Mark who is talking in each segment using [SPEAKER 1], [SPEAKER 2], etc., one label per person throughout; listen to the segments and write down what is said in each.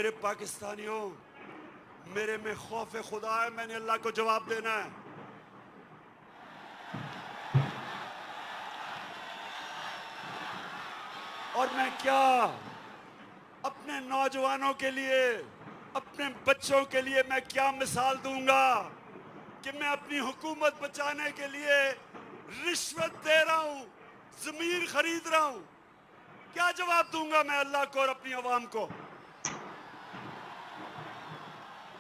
[SPEAKER 1] मेरे पाकिस्तानियों, मेरे में खौफ खुदा है, मैंने अल्लाह को जवाब देना है। और मैं क्या अपने नौजवानों के लिए, अपने बच्चों के लिए मैं क्या मिसाल दूंगा कि मैं अपनी हुकूमत बचाने के लिए रिश्वत दे रहा हूं, जमीन खरीद रहा हूं। क्या जवाब दूंगा मैं अल्लाह को और अपनी आवाम को?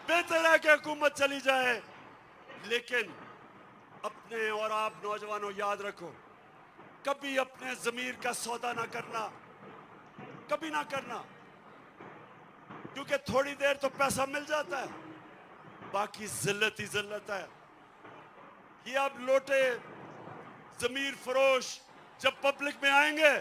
[SPEAKER 1] बेहतर है कि हुकूमत चली जाए, लेकिन अपने और आप नौजवानों याद रखो, कभी अपने जमीर का सौदा ना करना, कभी ना करना, क्योंकि थोड़ी देर तो पैसा मिल जाता है, बाकी जिल्लत ही जिल्लत है। ये अब लोटे जमीर फरोश जब पब्लिक में आएंगे,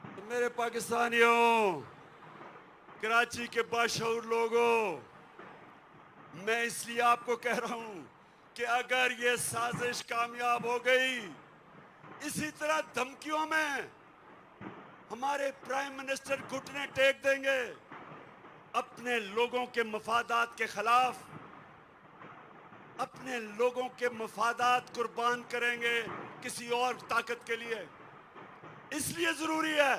[SPEAKER 1] तो मेरे पाकिस्तानियों, कराची के बाशऊर लोगों, मैं इसलिए आपको कह रहा हूं कि अगर ये साजिश कामयाब हो गई, इसी तरह धमकियों में हमारे प्राइम मिनिस्टर घुटने टेक देंगे, अपने लोगों के मफादात के खिलाफ, अपने लोगों के मफादात कुर्बान करेंगे किसी और ताकत के लिए। इसलिए जरूरी है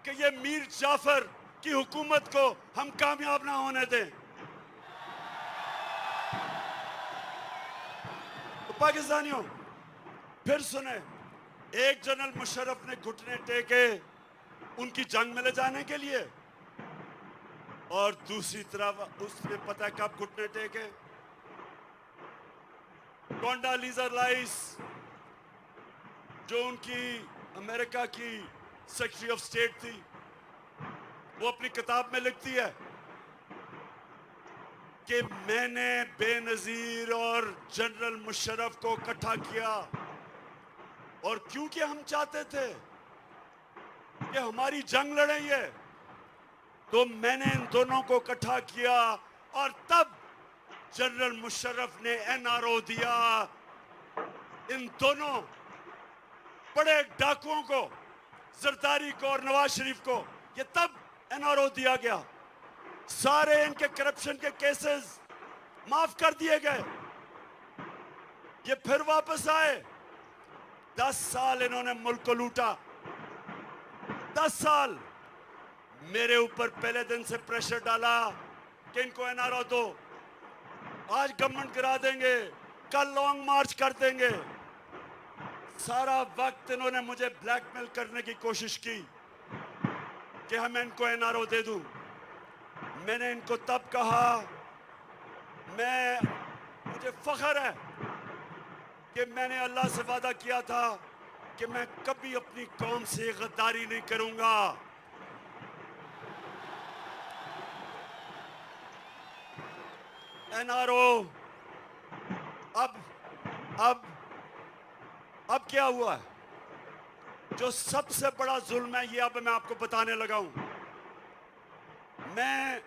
[SPEAKER 1] कि ये मीर जाफर की हुकूमत को हम कामयाब ना होने दें। तो पाकिस्तानियों, फिर सुने, एक जनरल मुशर्रफ ने घुटने टेके उनकी जंग में ले जाने के लिए, और दूसरी तरफ उसने पता है कब घुटने टेके? कोंडालीजा राइस, जो उनकी अमेरिका की सेक्रेटरी ऑफ स्टेट थी, वो अपनी किताब में लिखती है कि मैंने बेनजीर और जनरल मुशर्रफ को इकट्ठा किया, और क्योंकि हम चाहते थे कि हमारी जंग लड़ें ये, तो मैंने इन दोनों को इकट्ठा किया, और तब जनरल मुशर्रफ ने एनआरओ दिया इन दोनों बड़े डाकुओं को, जरदारी को और नवाज शरीफ को। ये तब एनआरओ दिया गया, सारे इनके करप्शन के केसेस माफ कर दिए गए, ये फिर वापस आए। 10 साल इन्होंने मुल्क को लूटा, 10 साल मेरे ऊपर पहले दिन से प्रेशर डाला कि इनको एनआरओ दो, आज गवर्नमेंट गिरा देंगे, कल लॉन्ग मार्च कर देंगे। सारा वक्त इन्होंने मुझे ब्लैकमेल करने की कोशिश की कि हम इनको एनआरओ दे दूं। मैंने इनको तब कहा, मुझे फख्र है कि मैंने अल्लाह से वादा किया था कि मैं कभी अपनी कौम से गद्दारी नहीं करूंगा। एनआरओ अब क्या हुआ है? जो सबसे बड़ा जुल्म है, ये अब मैं आपको बताने लगा हूं। मैं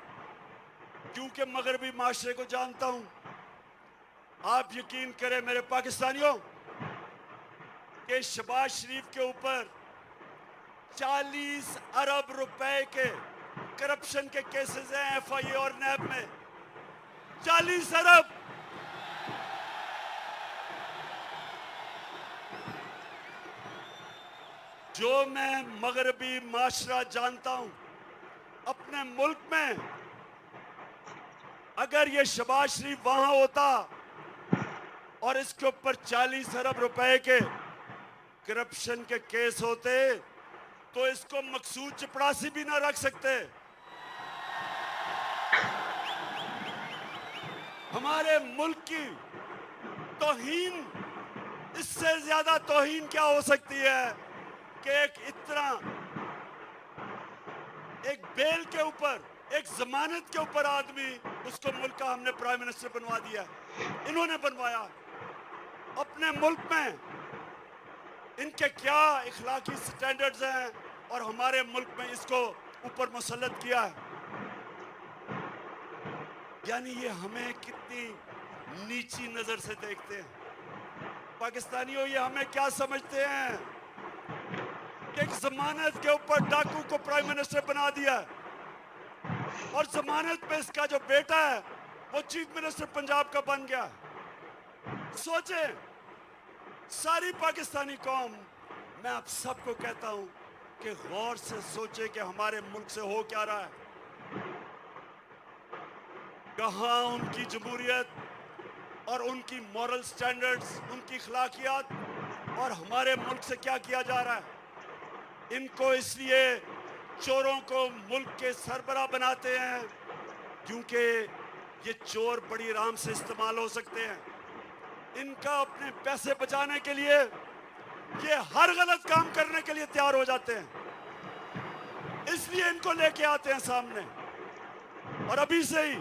[SPEAKER 1] क्योंकि मगरबी माशरे को जानता हूं, आप यकीन करें मेरे पाकिस्तानियों कि शहबाज शरीफ के ऊपर 40 अरब रुपए के करप्शन के केसेस हैं एफआईए और नैब में। 40 अरब। जो मैं मगरबी माशरा जानता हूं, अपने मुल्क में अगर ये शहबाज शरीफ वहां होता और इसके ऊपर 40 अरब रुपए के करप्शन के केस होते, तो इसको मकसूद चपड़ासी भी ना रख सकते। हमारे मुल्क की तौहीन, इससे ज्यादा तौहीन क्या हो सकती है कि एक बेल के ऊपर, एक जमानत के ऊपर आदमी, उसको मुल्क का हमने प्राइम मिनिस्टर बनवा दिया। इन्होंने बनवाया अपने मुल्क में। इनके क्या इखलाकी स्टैंडर्ड्स हैं, और हमारे मुल्क में इसको ऊपर मुसल्लत किया है। यानी ये हमें कितनी नीची नजर से देखते हैं। पाकिस्तानियों, ये हमें क्या समझते हैं? एक जमानत के ऊपर डाकू को प्राइम मिनिस्टर बना दिया और जमानत पे इसका जो बेटा है वो चीफ मिनिस्टर पंजाब का बन गया। सोचें, सारी पाकिस्तानी कौम, मैं आप सबको कहता हूं कि गौर से सोचें कि हमारे मुल्क से हो क्या रहा है। कहां उनकी जमहूरियत और उनकी मॉरल स्टैंडर्ड्स, उनकी अखलाकियात, और हमारे मुल्क से क्या किया जा रहा है। इनको इसलिए चोरों को मुल्क के सरबराह बनाते हैं क्योंकि ये चोर बड़ी आराम से इस्तेमाल हो सकते हैं। इनका अपने पैसे बचाने के लिए ये हर गलत काम करने के लिए तैयार हो जाते हैं, इसलिए इनको लेके आते हैं सामने। और अभी से ही